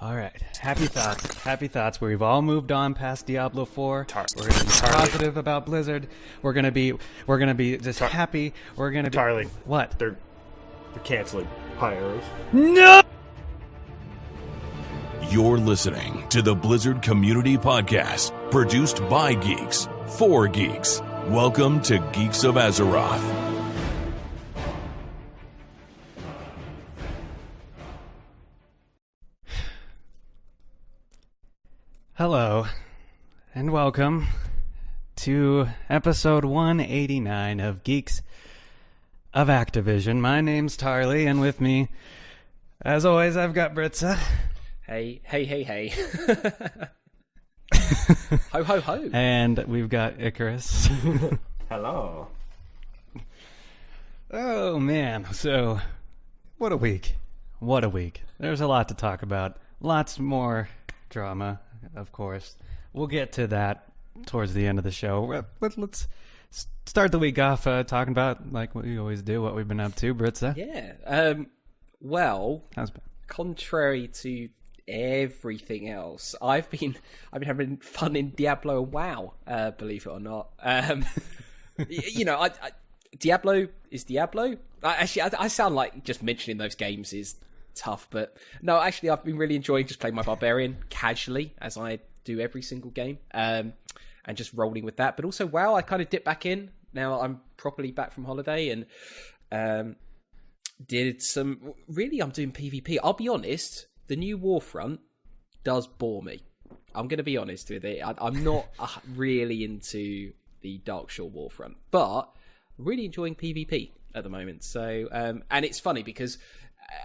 All right. Happy thoughts. Happy thoughts. We've all moved on past Diablo 4. We're gonna be positive about Blizzard. We're gonna be just happy. We're gonna be Tarly. What? They're canceling High Arrows. No. You're listening to the Blizzard Community Podcast, produced by geeks for geeks. Welcome to Geeks of Azeroth. Hello, and welcome to episode 189 of Geeks of Activision. My name's Tarly, and with me, as always, I've got Britza. Hey. Ho, ho, ho. And we've got Icarus. Hello. Oh, man. So, what a week. What a week. There's a lot to talk about. Lots more drama, of course. We'll get to that towards the end of the show. But let's start the week off talking about, like what we always do, what we've been up to. Britza? Yeah. Well, How's it been? contrary to everything else, I've been having fun in Diablo and WoW, believe it or not. Diablo is Diablo. I sound like just mentioning those games is tough, but no, actually, I've been really enjoying just playing my Barbarian casually, as I do every single game, and just rolling with that. But also, WoW, I kind of dipped back in. Now I'm properly back from holiday and did some... Really, I'm doing PvP. I'll be honest, the new Warfront does bore me. I'm going to be honest with it. I'm not really into the Darkshore Warfront, but really enjoying PvP at the moment. So, and it's funny because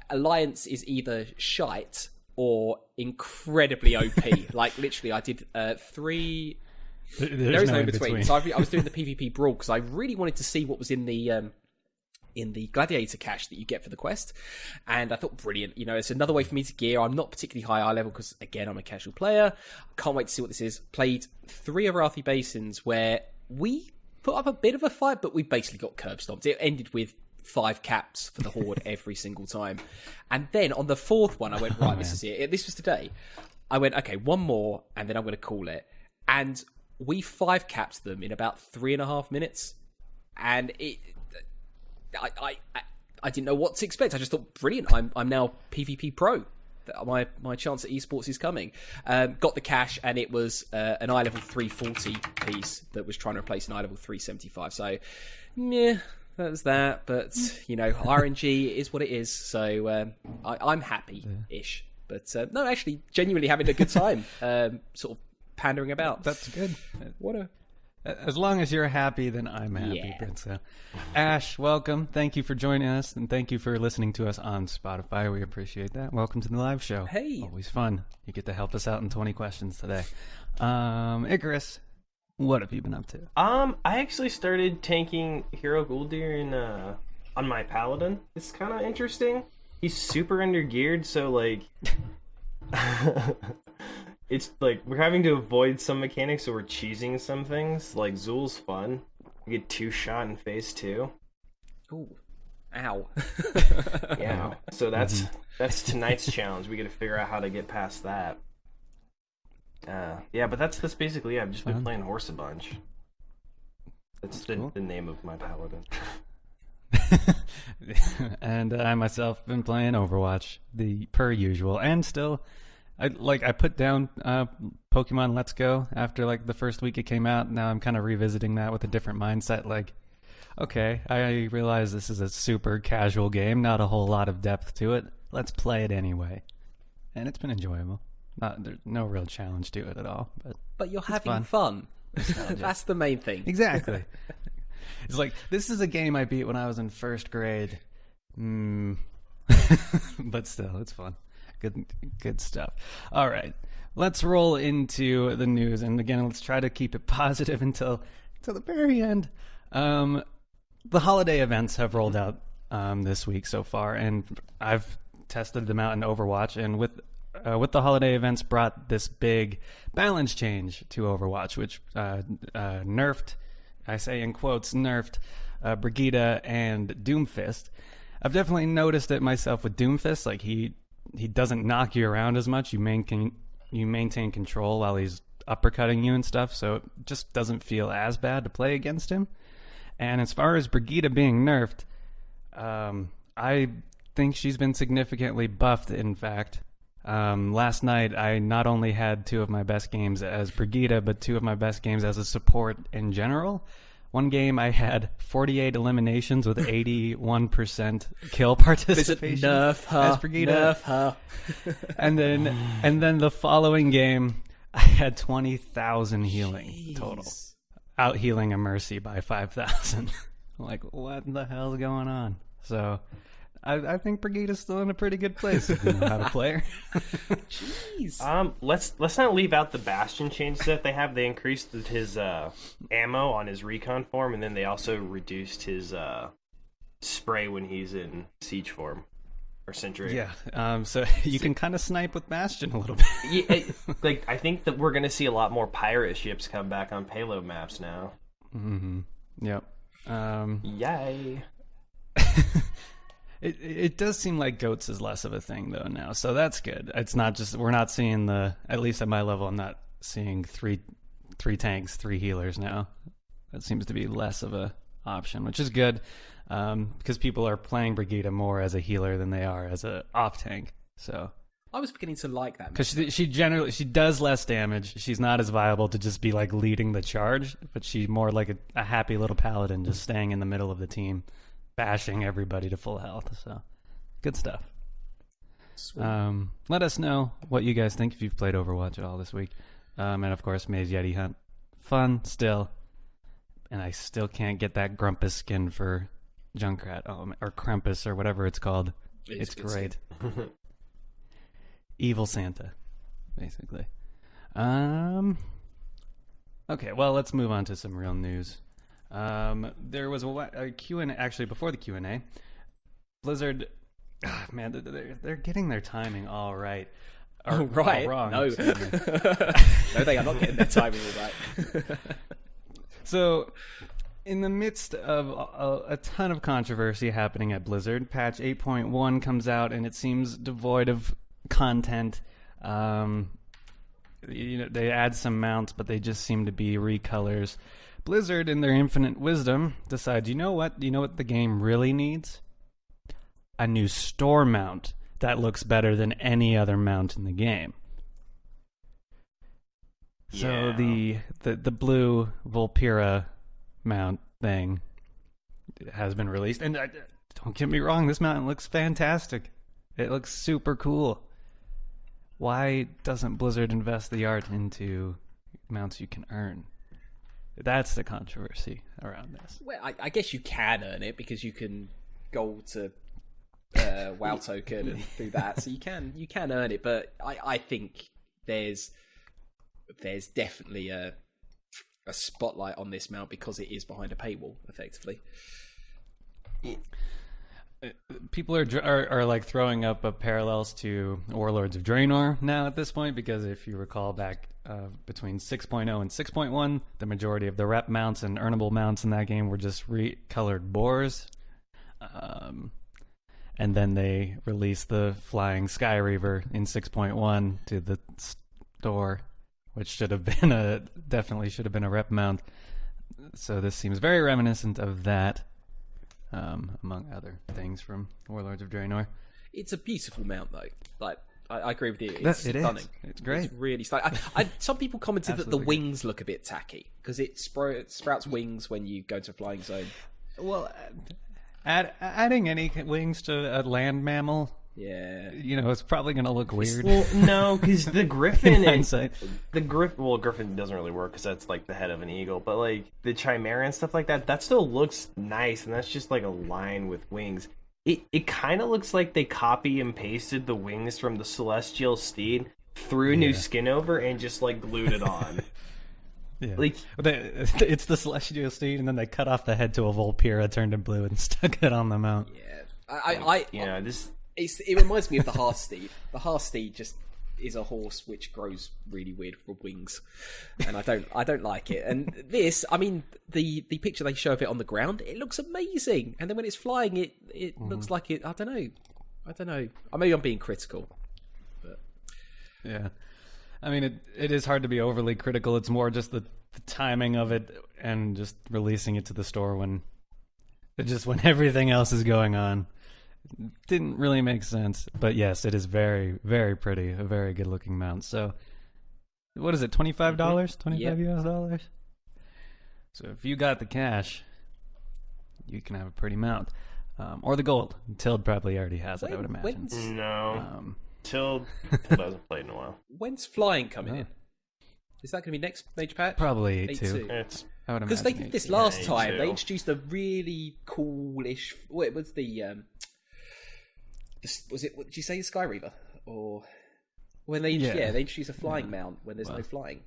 Alliance is either shite or incredibly OP. Like, literally, I did three... There is no in between. So I was doing the PvP Brawl because I really wanted to see what was in the Gladiator cache that you get for the quest. And I thought, brilliant. You know, it's another way for me to gear. I'm not particularly high level because, again, I'm a casual player. Can't wait to see what this is. Played 3 Arathi Basins where we put up a bit of a fight, but we basically got curb stomped. It ended with 5 caps for the Horde every single time. And then on the 4th one, I went, right, this is it. This was today. I went, okay, one more, and then I'm going to call it. And we 5 capped them in about 3.5 minutes. And I didn't know what to expect. I just thought, brilliant, I'm now PvP Pro. My chance at eSports is coming. Got the cash, and it was an eye level 340 piece that was trying to replace an eye level 375. So, yeah, that was that. But, you know, RNG is what it is. So I'm happy-ish. But no, actually, genuinely having a good time. Sort of pandering about. That's good. What a... As long as you're happy, then I'm happy, Yeah. Britza. Ash, welcome. Thank you for joining us, and thank you for listening to us on Spotify. We appreciate that. Welcome to the live show. Hey. Always fun. You get to help us out in 20 questions today. Icarus, what have you been up to? I actually started tanking Hero Gul'dir in on my Paladin. It's kind of interesting. He's super undergeared, so like it's like we're having to avoid some mechanics, so we're cheesing some things. Like Zul's fun. We get 2-shot in phase 2. Ooh. Ow. Yeah. So that's tonight's challenge. We got to figure out how to get past that. Yeah, but that's basically it. I've just been playing Horse a bunch. That's the name of my Paladin. And I myself been playing Overwatch, the per usual, and still... I put down Pokemon Let's Go after like the first week it came out. Now I'm kind of revisiting that with a different mindset. Like, okay, I realize this is a super casual game, not a whole lot of depth to it. Let's play it anyway, and it's been enjoyable. There's no real challenge to it at all, But you're having fun. That's the main thing. Exactly. It's like, this is a game I beat when I was in first grade. But still, it's fun. Good stuff. All right, let's roll into the news, and again, let's try to keep it positive until the very end. The holiday events have rolled out this week so far, and I've tested them out in Overwatch, and with the holiday events brought this big balance change to Overwatch, which nerfed, I say in quotes, nerfed Brigitte and Doomfist. I've definitely noticed it myself with Doomfist. Like, he he doesn't knock you around as much. You maintain control while he's uppercutting you and stuff, so it just doesn't feel as bad to play against him. And as far as Brigitte being nerfed, I think she's been significantly buffed, in fact. Last night, I not only had 2 of my best games as Brigitte, but 2 of my best games as a support in general. One game I had 48 eliminations with 81% kill participation. Nerf her. As Brigitte. Nerf her. and then the following game, I had 20,000 healing total. Out healing a Mercy by 5,000. Like, what the hell's going on? So, I think Brigitte's still in a pretty good place if you know how to play her. Jeez. Let's not leave out the Bastion change that they have. They increased his ammo on his recon form, and then they also reduced his spray when he's in siege form or sentry. Yeah. So you can kind of snipe with Bastion a little bit. Yeah, I think that we're gonna see a lot more pirate ships come back on payload maps now. Mm-hmm. Yep. Yay. It does seem like goats is less of a thing though now, so that's good. It's not just we're not seeing at least at my level, I'm not seeing three tanks, 3 healers now. That seems to be less of a option, which is good, because people are playing Brigitte more as a healer than they are as a off tank. So I was beginning to like that because she does less damage. She's not as viable to just be like leading the charge, but she's more like a happy little paladin just staying in the middle of the team, bashing everybody to full health. So good stuff. Sweet. Let us know what you guys think if you've played Overwatch at all this week. And of course, Maze Yeti Hunt. Fun still. And I still can't get that Grumpus skin for Junkrat. Or Krampus or whatever it's called. It's great. Evil Santa, basically. Okay, well, let's move on to some real news. There was a Q&A, actually, before the Q&A, Blizzard, man, they're getting their timing all right. Or, right. All wrong. No. No, they are not getting their timing all right. So, in the midst of a ton of controversy happening at Blizzard, patch 8.1 comes out, and it seems devoid of content. They add some mounts, but they just seem to be recolors. Blizzard, in their infinite wisdom, decides, you know what the game really needs? A new store mount that looks better than any other mount in the game. So the blue Volpira mount thing has been released, and don't get me wrong, this mount looks fantastic. It looks super cool. Why doesn't Blizzard invest the art into mounts you can earn? That's the controversy around this. Well, I guess you can earn it because you can go to WoW token and do that, so you can earn it. But I think there's definitely a spotlight on this mount because it is behind a paywall, effectively. People are like throwing up parallels to Warlords of Draenor now at this point, because if you recall back between 6.0 and 6.1, the majority of the rep mounts and earnable mounts in that game were just recolored boars. And then they released the Flying Sky Reaver in 6.1 to the store, which should have been definitely should have been a rep mount. So this seems very reminiscent of that. Among other things from Warlords of Draenor. It's a beautiful mount, though. Like, I agree with you. It's stunning. It's great. It's really stunning. Some people commented that the wings look a bit tacky because it sprouts wings when you go to flying zone. Well, adding any wings to a land mammal, yeah, it's probably going to look weird. Well, no, because the griffin Well, griffin doesn't really work because that's like the head of an eagle. But like the chimera and stuff like that still looks nice, and that's just like a line with wings. It kind of looks like they copy and pasted the wings from the celestial steed, threw new skin over, and just like glued it on. Yeah, like it's the celestial steed, and then they cut off the head to a Volpira, turned it blue, and stuck it on the mount. Yeah, It reminds me of the Hearth Steed. The Hearth Steed just is a horse which grows really weird with wings, and I don't like it. And this, I mean, the picture they show of it on the ground, it looks amazing, and then when it's flying, it looks like it. I don't know. Maybe I'm being critical. Yeah. I mean, it is hard to be overly critical. It's more just the timing of it and just releasing it to the store when everything else is going on. Didn't really make sense. But yes, it is very, very pretty. A very good looking mount. So what is it, $25? $25 US dollars? So if you got the cash, you can have a pretty mount. Or the gold. Tild probably already has it, I would imagine. No. Tild hasn't played in a while. When's flying coming in? Is that going to be next major patch? Probably 8.2. Because they did this last time. 8.2. They introduced a really coolish. What was the? Was it? What did you say? The Sky Reaver, or when they they introduced a flying mount when there's no flying.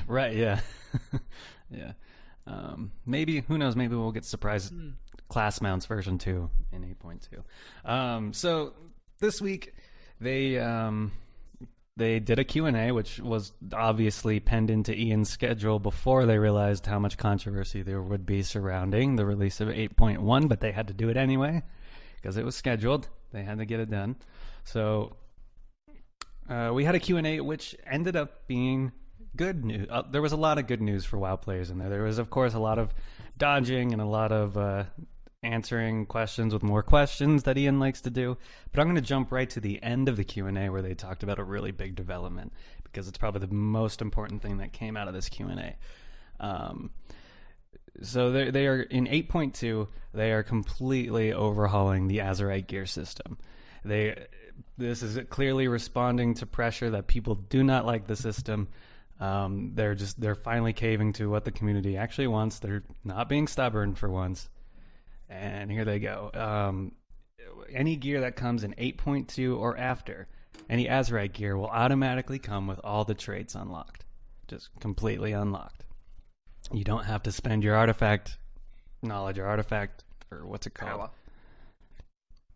Right. Yeah. Yeah. Maybe, who knows? Maybe we'll get surprise class mounts version 2 in 8.2. So this week they did a Q&A, which was obviously penned into Ian's schedule before they realized how much controversy there would be surrounding the release of 8.1, but they had to do it anyway because it was scheduled. They had to get it done. So we had a Q&A which ended up being good news. There was a lot of good news for WoW players in there. There was, of course, a lot of dodging and a lot of answering questions with more questions that Ian likes to do. But I'm going to jump right to the end of the Q&A where they talked about a really big development because it's probably the most important thing that came out of this Q&A. So they are in 8.2. They are completely overhauling the Azerite gear system. This is clearly responding to pressure that people do not like the system. They're finally caving to what the community actually wants. They're not being stubborn for once. And here they go. Any gear that comes in 8.2 or after, any Azerite gear will automatically come with all the traits unlocked. Just completely unlocked. You don't have to spend your artifact knowledge or artifact, or what's it called? Power.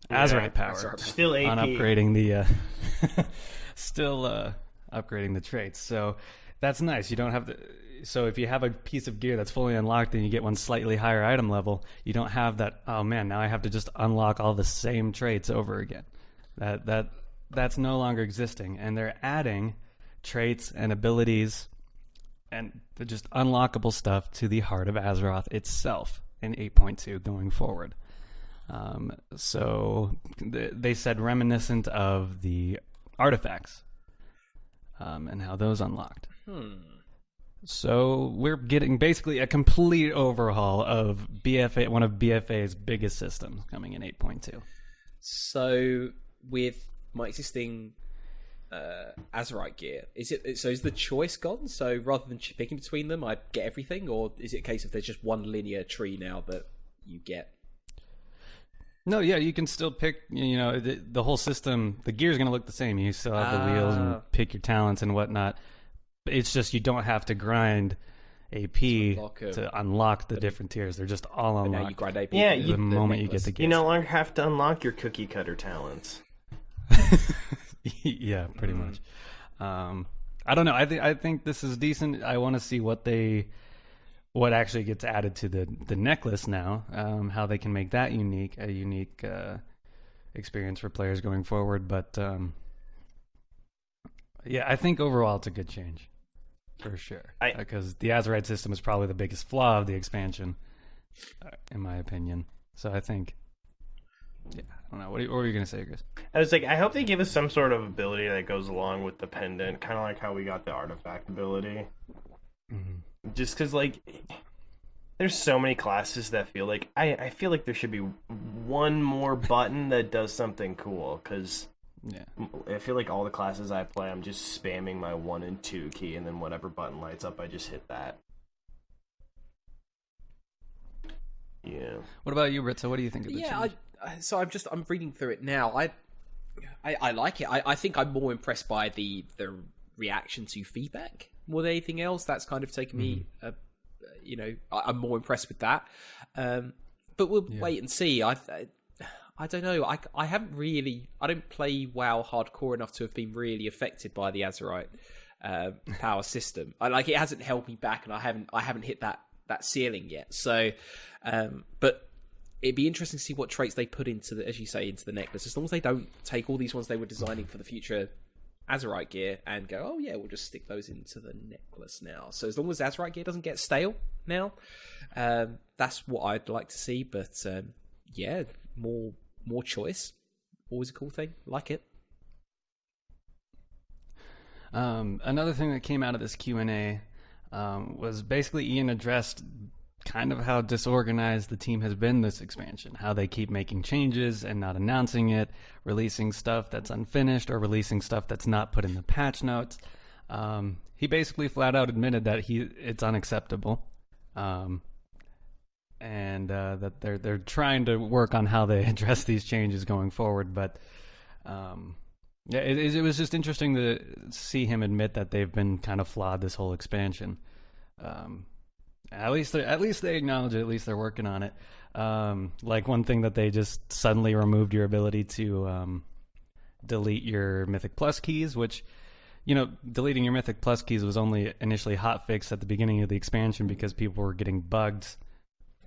Azerite power. Still AP. On upgrading the upgrading the traits. So that's nice. You don't have to. So if you have a piece of gear that's fully unlocked and you get one slightly higher item level, you don't have that. Oh man, now I have to just unlock all the same traits over again. That's no longer existing, and they're adding traits and abilities and just unlockable stuff to the Heart of Azeroth itself in 8.2 going forward. So they said reminiscent of the artifacts and how those unlocked. So we're getting basically a complete overhaul of BFA, one of BFA's biggest systems, coming in 8.2. So with my existing Azerite gear, is the choice gone? So rather than picking between them, I get everything, or is it a case of there's just one linear tree now that you get? No, yeah, you can still pick. You know, the whole system. The gear is going to look the same. You still have the wheels and pick your talents and whatnot. It's just you don't have to grind AP to unlock the different tiers. They're just all unlocked. Now you grind AP. Yeah, the moment you get the gear. You no longer have to unlock your cookie cutter talents. Yeah, pretty much. I don't know. I think this is decent. I want to see what actually gets added to the necklace now. How they can make that a unique experience for players going forward. But yeah, I think overall it's a good change for sure. Because the Azerite system is probably the biggest flaw of the expansion, in my opinion. So I think. Yeah, I don't know. What were you going to say, Chris? I was like, I hope they give us some sort of ability that goes along with the pendant, kind of like how we got the artifact ability. Mm-hmm. Just because, like, there's so many classes that feel like I feel like there should be one more button that does something cool. Because I feel like all the classes I play, I'm just spamming my 1 and 2 key, and then whatever button lights up, I just hit that. Yeah. What about you, Ritza? What do you think of the change? So I'm reading through it now. I like it. I think I'm more impressed by the reaction to feedback more than anything else. That's kind of taken me. I'm more impressed with that. But we'll wait and see. I don't know. I don't play WoW hardcore enough to have been really affected by the Azerite power system. It hasn't held me back, and I haven't hit that ceiling yet. So, but it'd be interesting to see what traits they put into the, as you say, into the necklace. As long as they don't take all these ones they were designing for the future Azerite gear and go, oh yeah, we'll just stick those into the necklace now. So as long as Azerite gear doesn't get stale now, that's what I'd like to see. But yeah, more choice, always a cool thing. Like it. Another thing that came out of this Q&A was basically Ian addressed kind of how disorganized the team has been this expansion, how they keep making changes and not announcing it, releasing stuff that's unfinished or releasing stuff that's not put in the patch notes. He basically flat out admitted that it's unacceptable, and that they're trying to work on how they address these changes going forward. But yeah, it was just interesting to see him admit that they've been kind of flawed this whole expansion. At least they acknowledge it. At least they're working on it. Like one thing that they just suddenly removed your ability to delete your Mythic Plus keys, which, deleting your Mythic Plus keys was only initially hotfixed at the beginning of the expansion because people were getting bugged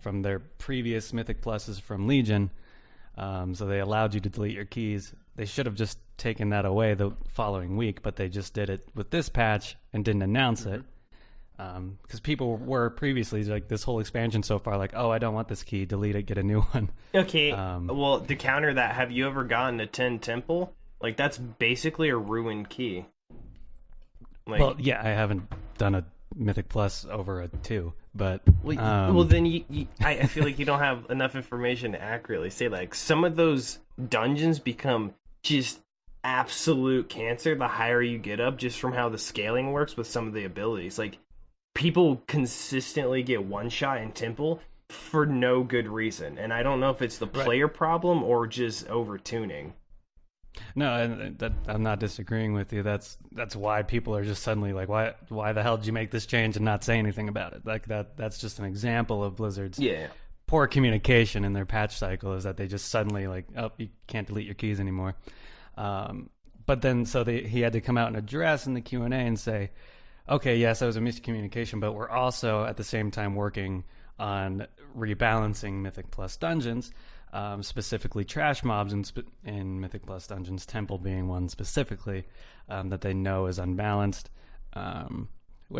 from their previous Mythic Pluses from Legion. So they allowed you to delete your keys. They should have just taken that away the following week, but they just did it with this patch and didn't announce it. Because people were previously, like, this whole expansion so far, like, oh, I don't want this key, delete it, get a new one. Okay, well, to counter that, have you ever gotten a 10 temple? Like, that's basically a ruined key. Like, well, yeah, I haven't done a Mythic Plus over a 2, but... well, then I feel like you don't have enough information to accurately say, like, some of those dungeons become just absolute cancer the higher you get up, just from how the scaling works with some of the abilities. Like, people consistently get one shot in Temple for no good reason, and I don't know if it's the player problem or just over tuning. No, and I'm not disagreeing with you. That's why people are just suddenly like, why the hell did you make this change and not say anything about it? Like that's just an example of Blizzard's poor communication in their patch cycle, is that they just suddenly like, oh, you can't delete your keys anymore. But then he had to come out and address in the Q&A and say, okay, yes, that was a miscommunication, but we're also at the same time working on rebalancing Mythic Plus dungeons, specifically trash mobs in Mythic Plus dungeons, Temple being one specifically, that they know is unbalanced.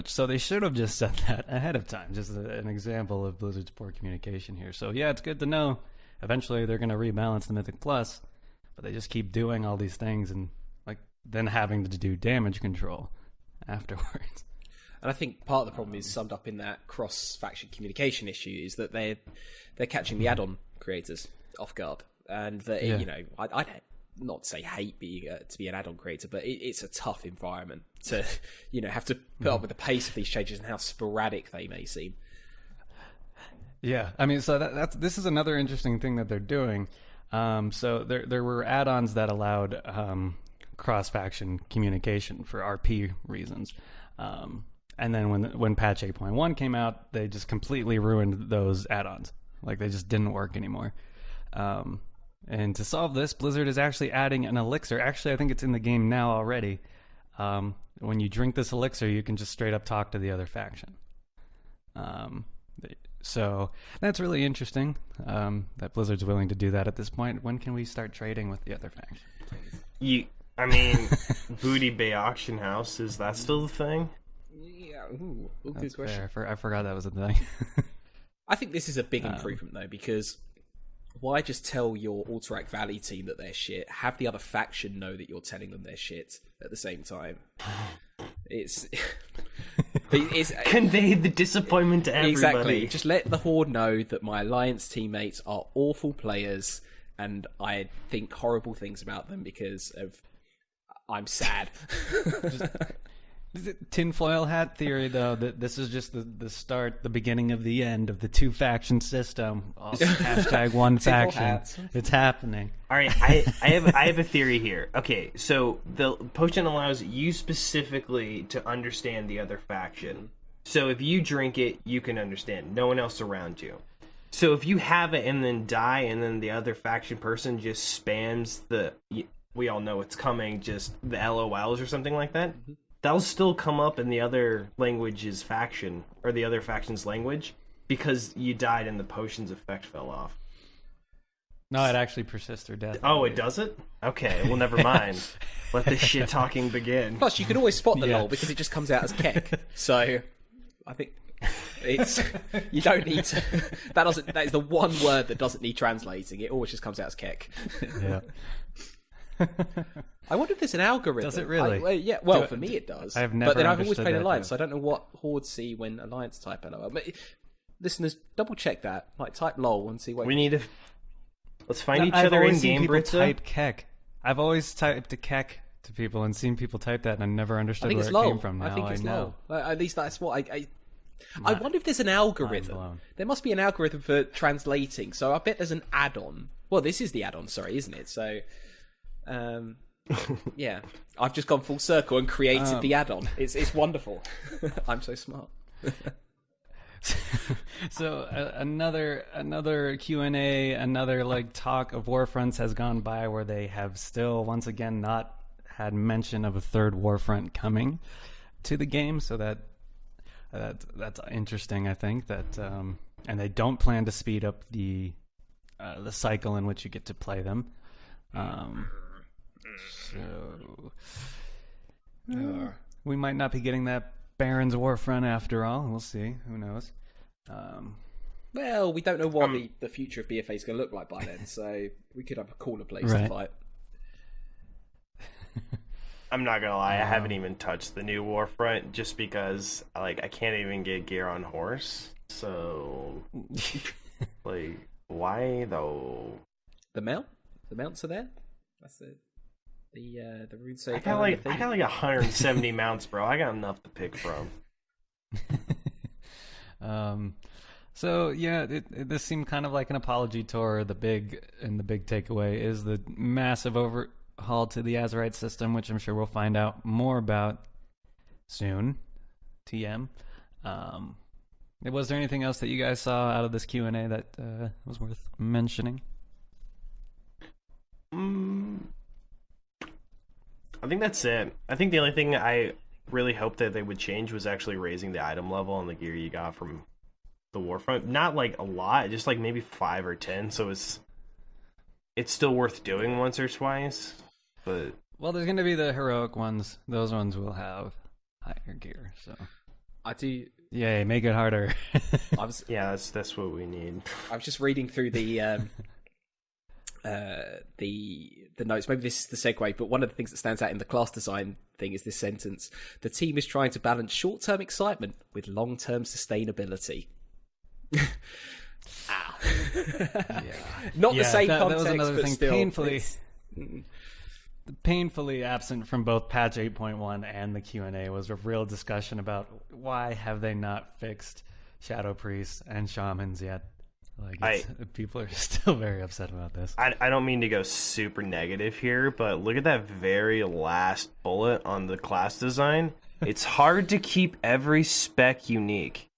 So they should have just said that ahead of time. Just an example of Blizzard's poor communication here. So yeah, it's good to know. Eventually they're going to rebalance the Mythic Plus, but they just keep doing all these things and then having to do damage control afterwards. And I think part of the problem is summed up in that cross-faction communication issue, is that they're catching the add-on creators off guard, and that I'd not say hate being to be an add-on creator, but it's a tough environment to have to put up with the pace of these changes and how sporadic they may seem. Yeah, I mean, so this is another interesting thing that they're doing. So there were add-ons that allowed cross-faction communication for RP reasons. And then when patch 8.1 came out, they just completely ruined those add-ons. Like, they just didn't work anymore. And to solve this, Blizzard is actually adding an elixir. Actually, I think it's in the game now already. When you drink this elixir, you can just straight up talk to the other faction. So that's really interesting, that Blizzard's willing to do that at this point. When can we start trading with the other faction? Booty Bay Auction House, is that still the thing? Yeah, good question. Fair. I forgot that was a thing. I think this is a big improvement, though, because why just tell your Alterac Valley team that they're shit? Have the other faction know that you're telling them they're shit at the same time. It's convey the disappointment to everybody. Exactly. Just let the Horde know that my Alliance teammates are awful players, and I think horrible things about them because of I'm sad. Tinfoil hat theory, though, that this is just the start, the beginning of the end of the two-faction system. Hashtag one faction. It's happening. All right, I have a theory here. Okay, so the potion allows you specifically to understand the other faction. So if you drink it, you can understand. No one else around you. So if you have it and then die, and then the other faction person just spams we all know it's coming, just the LOLs or something like that, that'll still come up in the other language's faction, or the other faction's language, because you died and the potion's effect fell off. No, it actually persists through death. Oh, it does it? Okay, well, never mind. Let the shit talking begin. Plus, you can always spot the lol because it just comes out as kek. So, I think it's you don't need to. That is the one word that doesn't need translating. It always just comes out as kek. Yeah. I wonder if there's an algorithm. Does it really? Yeah. Well, for me it does. I've never. But then I've always understood played that, Alliance, though. so I don't know what hordes see when Alliance type LOL. But listeners, double check that. Like type lol and see what. We need to. Let's find each I've other always in seen game, people Britza. type kek. I've always typed a kek to people and seen people type that, and I never I understood think where it's it lol. came from. Now I think it's know. lol. At least that's what I wonder if there's an algorithm. blown. There must be an algorithm for translating. So I bet there's an add-on. Well, this is the add-on, sorry, isn't it? So, yeah, I've just gone full circle and created the add-on. It's wonderful. I'm so smart. So another Q&A, another like talk of Warfronts has gone by where they have still once again not had mention of a third Warfront coming to the game. So that's interesting. I think that and they don't plan to speed up the cycle in which you get to play them. So we might not be getting that Baron's Warfront after all. We'll see. Who knows? Well, we don't know what the future of BFA is going to look like by then, so we could have a cooler place to fight. I'm not gonna lie, I haven't even touched the new Warfront just because I can't even get gear on horse. So like, why though? The mounts are there. That's it. The rune save. I got like 170 mounts, bro. I got enough to pick from. So yeah, this seemed kind of like an apology tour. The big takeaway is the massive overhaul to the Azerite system, which I'm sure we'll find out more about soon. TM. Was there anything else that you guys saw out of this Q&A that was worth mentioning? I think that's it. I think the only thing I really hoped that they would change was actually raising the item level on the gear you got from the Warfront. Not like a lot, just like maybe 5 or 10. So it's still worth doing once or twice. But Well, there's going to be the heroic ones. Those ones will have higher gear. So I do. Yay, make it harder. yeah, that's what we need. I was just reading through the notes. Maybe this is the segue, but one of the things that stands out in the class design thing is this sentence: the team is trying to balance short-term excitement with long-term sustainability. Not the same context, that was another but thing. still, Painfully absent from both patch 8.1 and the Q&A was a real discussion about why have they not fixed Shadow Priests and Shamans yet. People are still very upset about this. I don't mean to go super negative here, but look at that very last bullet on the class design. It's hard to keep every spec unique.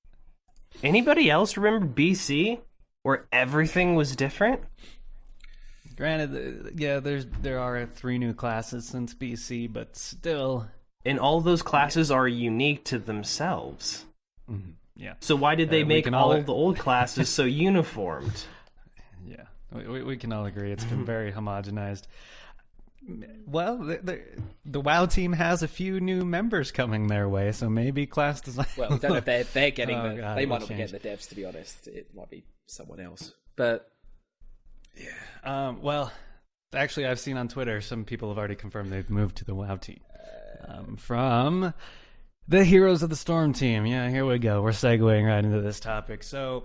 Anybody else remember BC, where everything was different? Granted, yeah, there are 3 new classes since BC, but still... And all those classes are unique to themselves. Mm-hmm. Yeah. So why did they make all of the old classes so uniformed? Yeah, we can all agree it's been very homogenized. Well, the WoW team has a few new members coming their way, so maybe class design... Well, we don't know if they're getting God, they might not be getting the devs, to be honest. It might be someone else. But... yeah. Well, actually, I've seen on Twitter some people have already confirmed they've moved to the WoW team from the Heroes of the Storm team. Yeah, here we go. We're segueing right into this topic. So,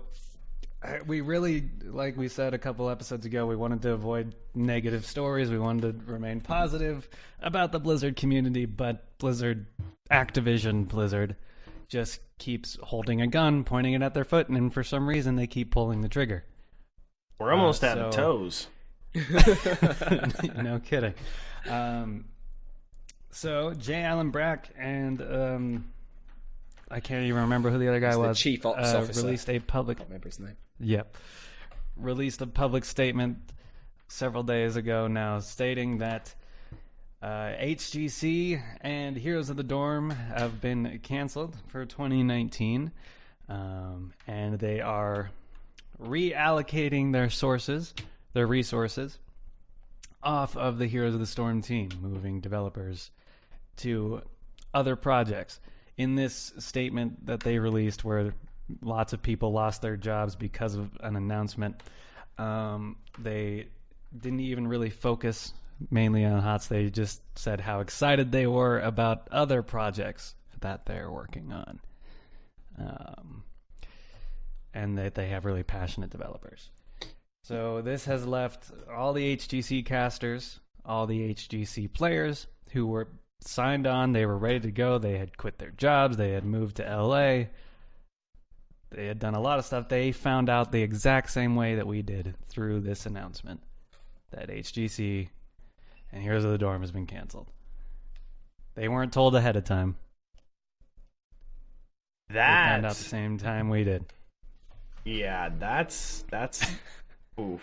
we really, like we said a couple episodes ago, we wanted to avoid negative stories. We wanted to remain positive about the Blizzard community, but Activision Blizzard, just keeps holding a gun, pointing it at their foot, and for some reason they keep pulling the trigger. We're almost out of toes. No kidding. So J. Allen Brack and I can't even remember who the other guy was. The chief ops officer. Released a public. I can't remember his name. Yep. Released a public statement several days ago now, stating that HGC and Heroes of the Dorm have been canceled for 2019, and they are reallocating their sources. their resources off of the Heroes of the Storm team, moving developers to other projects. In this statement that they released, where lots of people lost their jobs because of an announcement, they didn't even really focus mainly on HOTS. They just said how excited they were about other projects that they're working on, and that they have really passionate developers. So this has left all the HGC casters, all the HGC players who were signed on, they were ready to go, they had quit their jobs, they had moved to LA, they had done a lot of stuff. They found out the exact same way that we did through this announcement that HGC and Heroes of the Dorm has been canceled. They weren't told ahead of time. They found out the same time we did. Yeah, that's oof.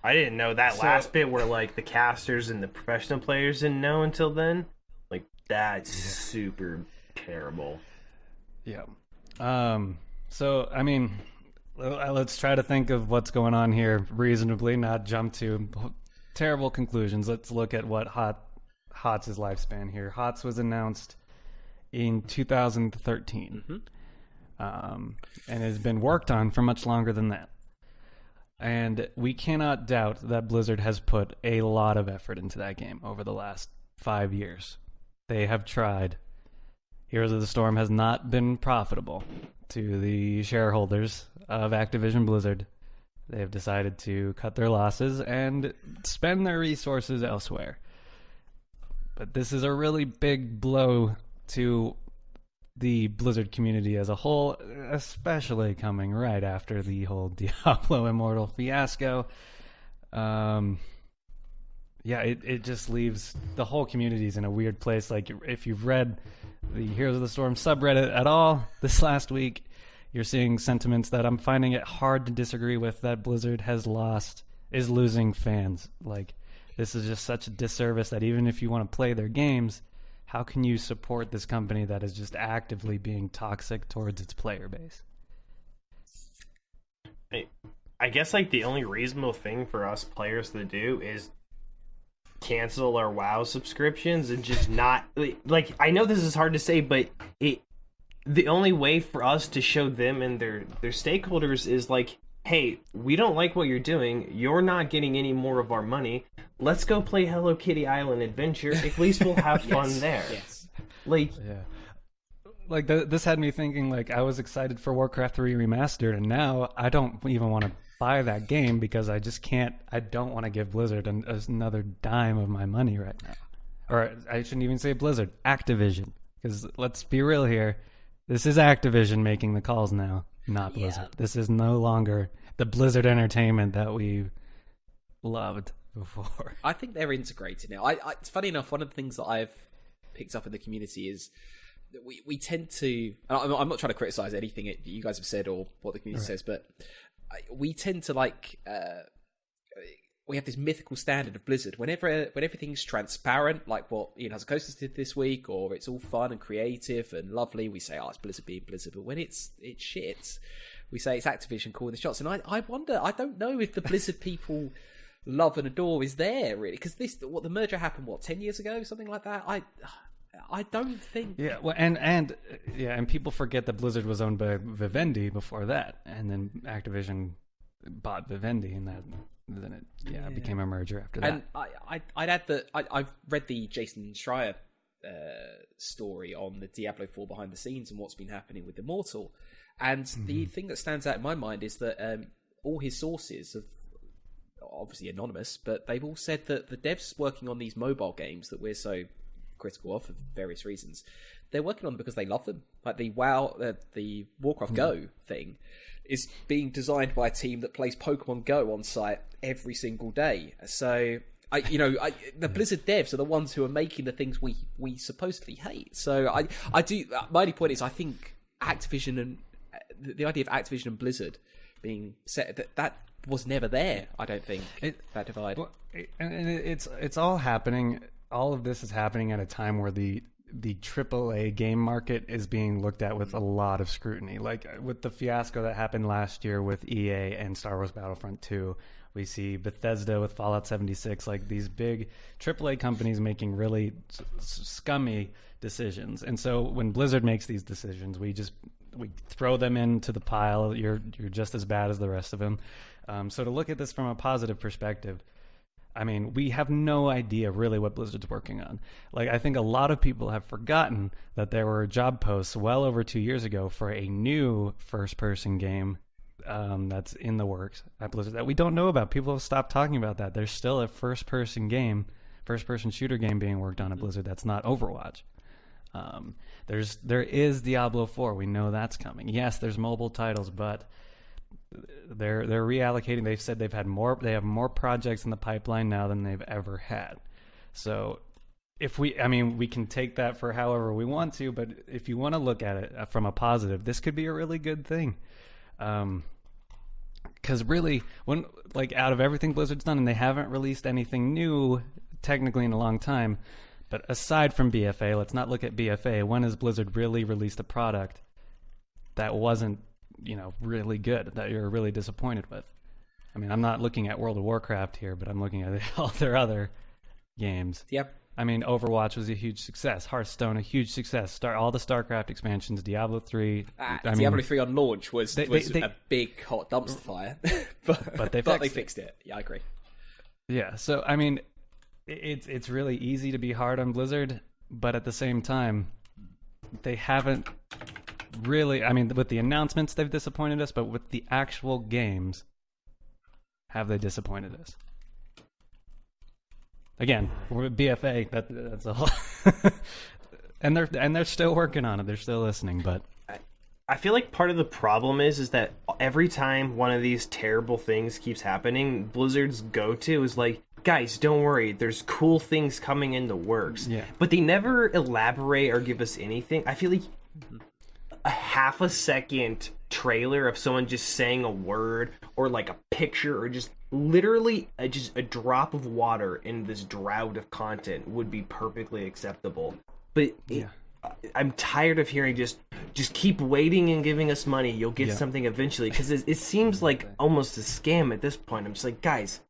I didn't know that last bit where like the casters and the professional players didn't know until then. Like that's super terrible. Yeah. So I mean, let's try to think of what's going on here reasonably, not jump to terrible conclusions. Let's look at what HOTS' lifespan here. HOTS was announced in 2013, and has been worked on for much longer than that. And we cannot doubt that Blizzard has put a lot of effort into that game over the last 5 years. They have tried. Heroes of the Storm has not been profitable to the shareholders of Activision Blizzard. They have decided to cut their losses and spend their resources elsewhere. But this is a really big blow to the Blizzard community as a whole, especially coming right after the whole Diablo Immortal fiasco. It just leaves the whole communities in a weird place. Like, if you've read the Heroes of the Storm subreddit at all this last week, you're seeing sentiments that I'm finding it hard to disagree with, that Blizzard is losing fans. Like, this is just such a disservice that even if you want to play their games, how can you support this company that is just actively being toxic towards its player base? I guess like the only reasonable thing for us players to do is cancel our WoW subscriptions and just not like I know this is hard to say, but the only way for us to show them and their stakeholders is like, hey, we don't like what you're doing. You're not getting any more of our money. Let's go play Hello Kitty Island Adventure. At least we'll have fun there. Yes. Like, yeah. Like this had me thinking. Like, I was excited for Warcraft 3 Remastered, and now I don't even want to buy that game because I just can't. I don't want to give Blizzard another dime of my money right now. Or I shouldn't even say Blizzard, Activision. Because let's be real here. This is Activision making the calls now, not Blizzard. Yeah. This is no longer the Blizzard Entertainment that we loved before. I think they're integrated now. It's funny enough, one of the things that I've picked up in the community is that we tend to, and I'm not trying to criticize anything that you guys have said or what the community says, but we tend to we have this mythical standard of Blizzard. When everything's transparent, like what Ian Hazakosis did this week, or it's all fun and creative and lovely, we say, oh, it's Blizzard being Blizzard. But when it's shit, we say it's Activision calling the shots. And I wonder, I don't know if the Blizzard people love and adore is there really, because the merger happened 10 years ago, something like that. I don't think. Yeah, well, and people forget that Blizzard was owned by Vivendi before that, and then Activision bought Vivendi, and then it became a merger after that. And I'd add that I've read the Jason Schreier story on the Diablo 4 behind the scenes and what's been happening with Immortal, and the thing that stands out in my mind is that all his sources have obviously anonymous, but they've all said that the devs working on these mobile games that we're so critical of for various reasons, they're working on them because they love them. Like the the Warcraft Go thing is being designed by a team that plays Pokemon Go on site every single day. So the Blizzard devs are the ones who are making the things we supposedly hate. So I do. My only point is, I think Activision and the idea of Activision and Blizzard being set that was never there. I don't think that divide. Well, and it's all happening. All of this is happening at a time where the AAA game market is being looked at with a lot of scrutiny. Like with the fiasco that happened last year with EA and Star Wars Battlefront 2, We see Bethesda with Fallout 76, like these big AAA companies making really scummy decisions. And so when Blizzard makes these decisions, we throw them into the pile. You're just as bad as the rest of them. So to look at this from a positive perspective, I mean, we have no idea really what Blizzard's working on. Like, I think a lot of people have forgotten that there were job posts well over 2 years ago for a new first-person game that's in the works at Blizzard that we don't know about. People have stopped talking about that. There's still a first-person shooter game being worked on at Blizzard that's not Overwatch. There is Diablo 4. We know that's coming. Yes, there's mobile titles, but they're reallocating. They've said they have more projects in the pipeline now than they've ever had. So we can take that for however we want to, but if you want to look at it from a positive, this could be a really good thing. Because really, when out of everything Blizzard's done, and they haven't released anything new technically in a long time, but aside from BFA, let's not look at BFA. When has Blizzard really released a product that wasn't, really good, that you're really disappointed with? I mean, I'm not looking at World of Warcraft here, but I'm looking at all their other games. Yep. I mean, Overwatch was a huge success. Hearthstone, a huge success. All the StarCraft expansions, Diablo 3. Diablo 3 on launch was a big hot dumpster fire. but they fixed it. Yeah, I agree. Yeah, so, I mean, it's really easy to be hard on Blizzard, but at the same time, they haven't really, I mean, with the announcements, they've disappointed us, but with the actual games, have they disappointed us? Again, with BFA, that's a whole and they're still working on it. They're still listening, but I feel like part of the problem is that every time one of these terrible things keeps happening, Blizzard's go-to is like, guys, don't worry, there's cool things coming in the works. Yeah. But they never elaborate or give us anything. I feel like a half a second trailer of someone just saying a word or like a picture or just literally just a drop of water in this drought of content would be perfectly acceptable. But I'm tired of hearing just keep waiting and giving us money. You'll get something eventually, because it seems like almost a scam at this point. I'm just like, guys,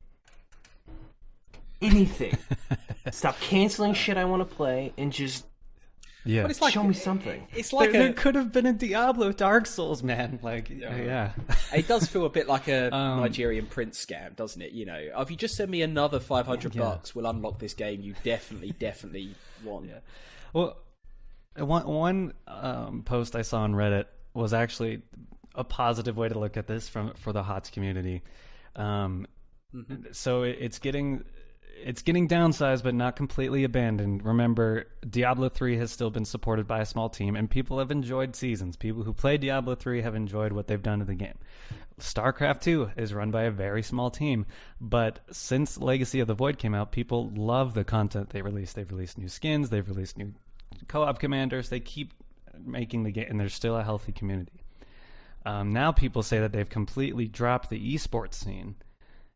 anything. Stop canceling shit I want to play and just but it's like, show me something. It's like there could have been a Diablo Dark Souls, man. Like, it does feel a bit like a Nigerian prince scam, doesn't it? If you just send me another $500, we'll unlock this game you definitely want. Yeah. Well, one post I saw on Reddit was actually a positive way to look at this for the HOTS community. So it's getting downsized, but not completely abandoned. Remember, Diablo 3 has still been supported by a small team, and people have enjoyed seasons. People who play Diablo 3 have enjoyed what they've done to the game. StarCraft 2 is run by a very small team, but since Legacy of the Void came out, people love the content they release. They've released new skins, they've released new co-op commanders, they keep making the game, and there's still a healthy community. Now people say that they've completely dropped the eSports scene,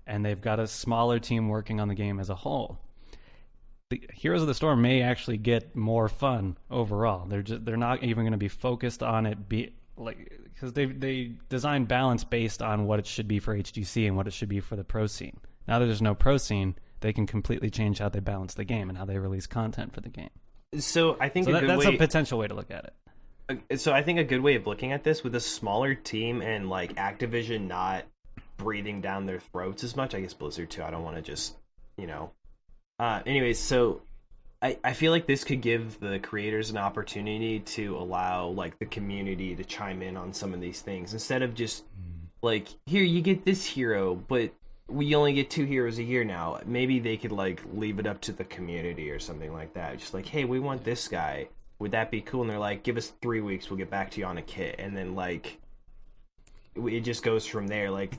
and they've got a smaller team working on the game as a whole. The Heroes of the Storm may actually get more fun overall. They're not even going to be focused on it because they design balance based on what it should be for HGC and what it should be for the pro scene. Now that there's no pro scene, they can completely change how they balance the game and how they release content for the game. So I think that's a potential way to look at it. So I think a good way of looking at this, with a smaller team and like Activision not breathing down their throats as much, I guess Blizzard too, I don't want to just anyways, so I feel like this could give the creators an opportunity to allow like the community to chime in on some of these things, instead of just like, here, you get this hero, but we only get 2 heroes a year now. Maybe they could like leave it up to the community or something like that, just like, hey, we want this guy, would that be cool? And they're like, give us 3 weeks, we'll get back to you on a kit. And then like it just goes from there. Like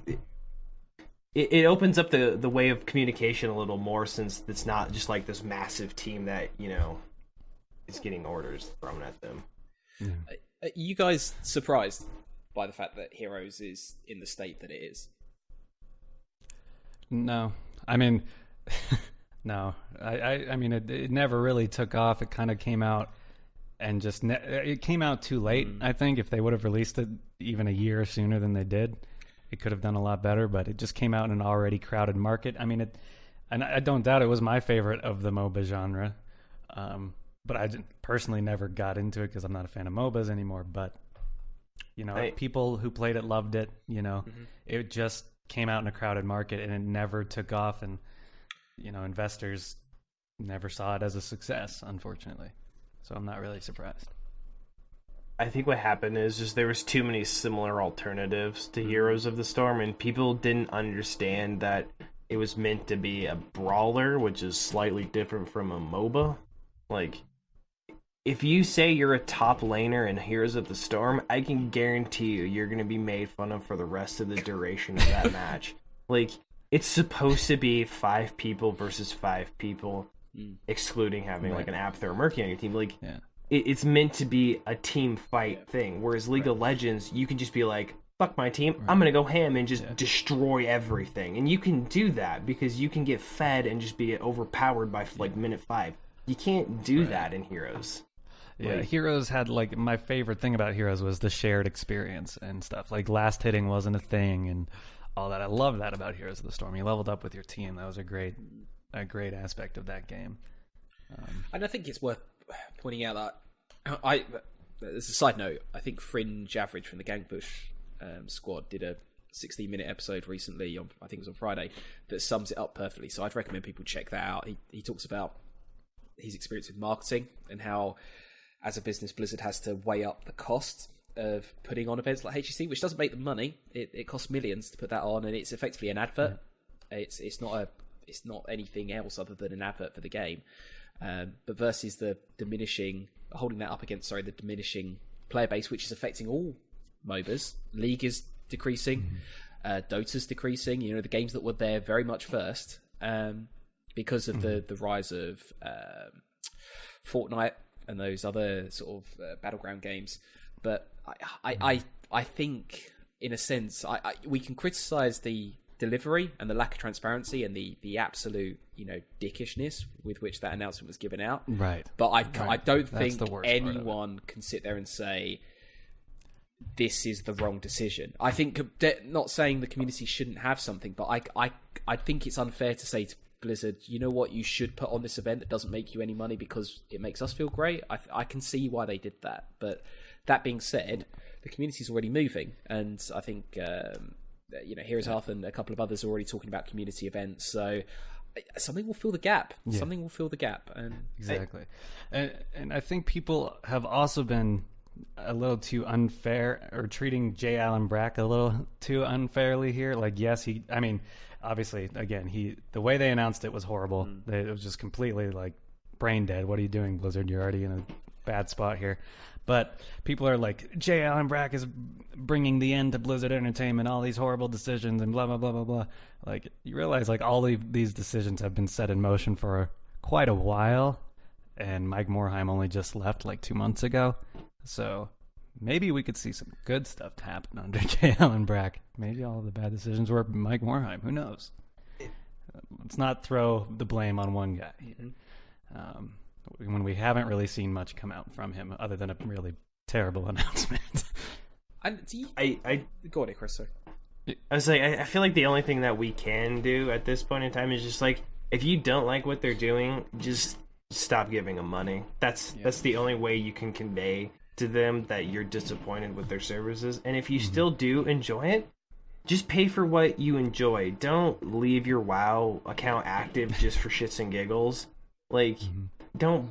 it opens up the way of communication a little more, since it's not just like this massive team that is getting orders thrown at them. Are you guys surprised by the fact that Heroes is in the state that it is? No, I mean no, I mean it never really took off. It kind of came out and just it came out too late. I think if they would have released it even a year sooner than they did, it could have done a lot better, but it just came out in an already crowded market. I mean, and I don't doubt it was my favorite of the MOBA genre, but I personally never got into it because I'm not a fan of MOBAs anymore. But people who played it loved it. It just came out in a crowded market and it never took off, and investors never saw it as a success, unfortunately. So I'm not really surprised. I think what happened is just there was too many similar alternatives to Heroes of the Storm, and people didn't understand that it was meant to be a brawler, which is slightly different from a MOBA. Like, if you say you're a top laner in Heroes of the Storm, I can guarantee you're going to be made fun of for the rest of the duration of that match. Like, it's supposed to be 5 people versus 5 people, excluding having like an Abathur or Murky on your team. Like, it's meant to be a team fight thing. Whereas League of Legends, you can just be like, fuck my team, I'm going to go ham and just destroy everything. And you can do that because you can get fed and just be overpowered by like minute 5. You can't do that in Heroes. Yeah, Heroes had, like, my favorite thing about Heroes was the shared experience and stuff. Like, last hitting wasn't a thing and all that. I love that about Heroes of the Storm. You leveled up with your team. That was a great aspect of that game. And I think it's worth pointing out that as a side note, I think Fringe Average from the Gangbush squad did a 16-minute episode recently, I think it was on Friday, that sums it up perfectly. So I'd recommend people check that out. He talks about his experience with marketing and how, as a business, Blizzard has to weigh up the cost of putting on events like HGC, which doesn't make them money. It costs millions to put that on, and it's effectively an advert. It's not anything else other than an advert for the game. But versus holding that up against the diminishing player base, which is affecting all MOBAs. League is decreasing, Dota's decreasing. The games that were there very much first, because of the rise of Fortnite and those other sort of battleground games. But I think, in a sense, we can criticize the delivery and the lack of transparency and the absolute dickishness with which that announcement was given out. Right. But I don't think anyone can sit there and say this is the wrong decision. I think, not saying the community shouldn't have something, but I think it's unfair to say to Blizzard, you know what, you should put on this event that doesn't make you any money because it makes us feel great. I can see why they did that. But that being said, the community's already moving, and I think Heroes Health and a couple of others are already talking about community events. So something will fill the gap. Yeah. Something will fill the gap. And exactly. And I think people have also been a little too unfair, or treating J. Allen Brack a little too unfairly here. Like, yes, obviously, again, the way they announced it was horrible. It was just completely like brain dead. What are you doing, Blizzard? You're already in a bad spot here. But people are like, J. Allen Brack is bringing the end to Blizzard Entertainment, all these horrible decisions and blah, blah, blah, blah, blah. Like, you realize, like, all these decisions have been set in motion for quite a while, and Mike Morhaime only just left like 2 months ago. So maybe we could see some good stuff happen under J. Allen Brack. Maybe all the bad decisions were Mike Morhaime. Who knows? Let's not throw the blame on one guy. When we haven't really seen much come out from him other than a really terrible announcement. And go on, Chris. Sorry. I was like, I feel like the only thing that we can do at this point in time is just like, if you don't like what they're doing, just stop giving them money. That's the only way you can convey to them that you're disappointed with their services. And if you still do enjoy it, just pay for what you enjoy. Don't leave your WoW account active just for shits and giggles. Like, don't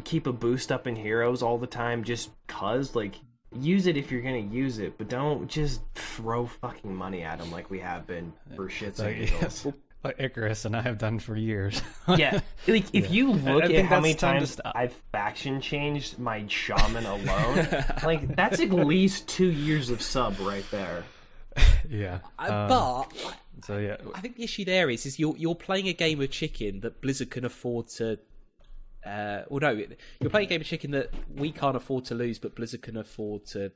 keep a boost up in Heroes all the time just cause. Like, use it if you're gonna use it, but don't just throw fucking money at them like we have been for shits and giggles. Like Icarus and I have done for years. Yeah, like if you look at how many times I've faction changed my shaman alone, like that's at least 2 years of sub right there. Yeah, but so yeah, I think the issue there is you're playing a game of chicken that Blizzard can afford to. Well, no, you're playing a game of chicken that we can't afford to lose, but Blizzard can afford to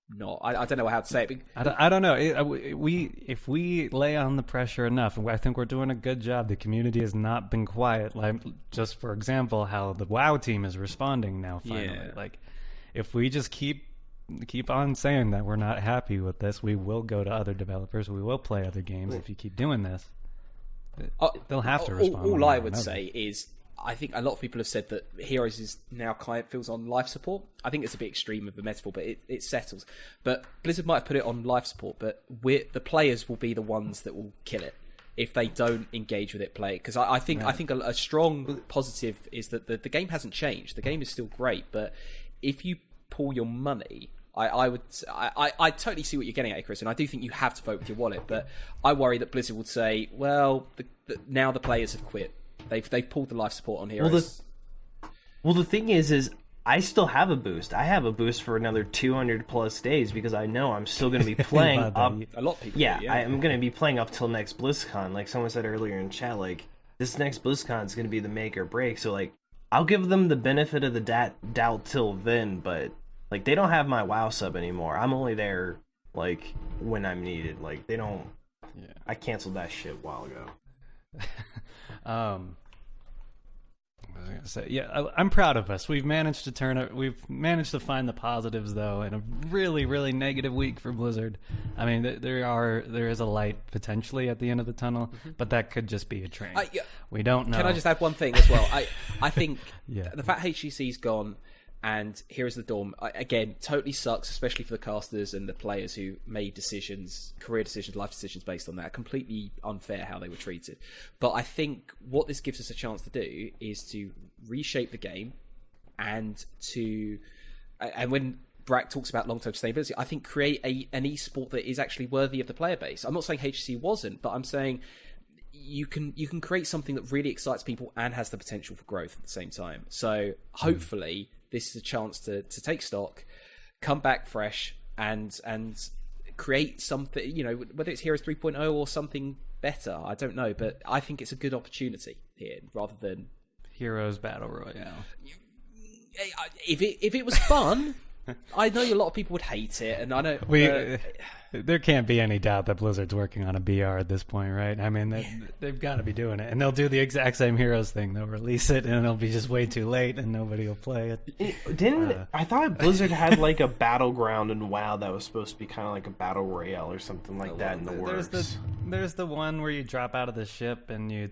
not. I don't know how to say it. I don't know. If we lay on the pressure enough, I think we're doing a good job. The community has not been quiet. Like, just for example, how the WoW team is responding now. Finally, like if we just keep keep on saying that we're not happy with this. We will go to other developers. We will play other games if you keep doing this. They'll have to respond. All I would say is, I think a lot of people have said that Heroes is now client feels on life support. I think it's a bit extreme of a metaphor, but it settles. But Blizzard might have put it on life support, but the players will be the ones that will kill it if they don't engage with it, play it. Because I think a strong positive is that the game hasn't changed. The game is still great, but if you pull your money, I totally see what you're getting at, Chris, and I do think you have to vote with your wallet. But I worry that Blizzard would say, well, now the players have quit. They've pulled the life support on Heroes. Well, the thing is I still have a boost. I have a boost for another 200 plus days because I know I'm still going to be playing up. A lot of people. Yeah, I'm going to be playing up till next BlizzCon. Like someone said earlier in chat, like this next BlizzCon is going to be the make or break. So like, I'll give them the benefit of the doubt till then. But like, they don't have my WoW sub anymore. I'm only there like when I'm needed. Like they don't. Yeah. I canceled that shit a while ago. What was I gonna say? Yeah, I'm proud of us. We've managed to find the positives though in a really, really negative week for Blizzard. I mean, there is a light potentially at the end of the tunnel, but that could just be a train. We don't know. Can I just add one thing as well? I think yeah. The fact HGC's gone and Heroes of the Dawn, again, totally sucks, especially for the casters and the players who made decisions, career decisions, life decisions based on that. Completely unfair how they were treated. But I think what this gives us a chance to do is to reshape the game and when Brack talks about long-term sustainability, I think create an esport that is actually worthy of the player base. I'm not saying HGC wasn't, but I'm saying you can create something that really excites people and has the potential for growth at the same time. So hopefully this is a chance to take stock, come back fresh, and create something, you know, whether it's Heroes 3.0 or something better, I don't know, but I think it's a good opportunity here rather than Heroes Battle Royale. If it was fun, I know a lot of people would hate it, and I know there can't be any doubt that Blizzard's working on a BR at this point, right? I mean, they've got to be doing it, and they'll do the exact same Heroes thing. They'll release it, and it'll be just way too late, and nobody will play it. I thought Blizzard had like a battleground in WoW that was supposed to be kind of like a battle royale or something like that in the works. There's the one where you drop out of the ship and you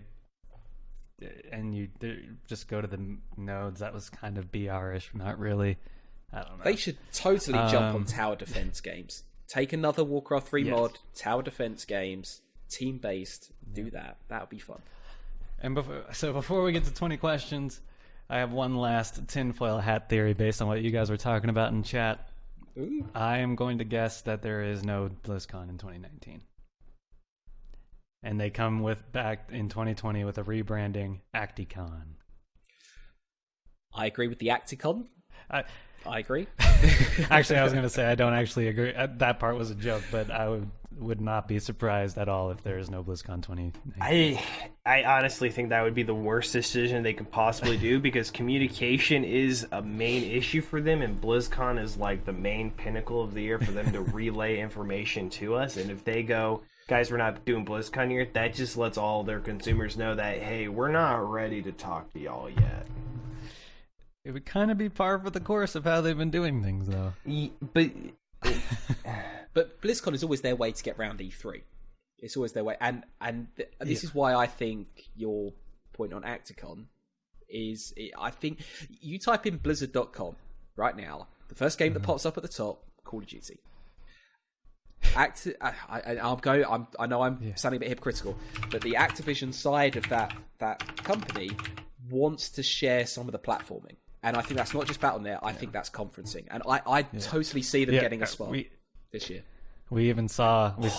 just go to the nodes. That was kind of BR-ish, not really. I don't know. They should totally jump on tower defense games. Take another Warcraft 3 mod, tower defense games, team-based, do that. That would be fun. And before we get to 20 questions, I have one last tinfoil hat theory based on what you guys were talking about in chat. Ooh. I am going to guess that there is no BlizzCon in 2019. And they come back in 2020 with a rebranding Acticon. I agree with the Acticon. I agree. Actually, I was going to say I don't actually agree. That part was a joke, but I would not be surprised at all if there is no BlizzCon 2019. I honestly think that would be the worst decision they could possibly do because communication is a main issue for them, and BlizzCon is like the main pinnacle of the year for them to relay information to us. And if they go, guys, we're not doing BlizzCon here, that just lets all their consumers know that, hey, we're not ready to talk to y'all yet. It would kind of be par for the course of how they've been doing things, though. But BlizzCon is always their way to get round E3. It's always their way, and this is why I think your point on Acticon is. I think you type in Blizzard.com right now. The first game that pops up at the top, Call of Duty. I know I'm sounding a bit hypocritical, but the Activision side of that company wants to share some of the platforming. And I think that's not just Battle.net, I think that's conferencing. And I totally see them getting a spot this year. We even saw the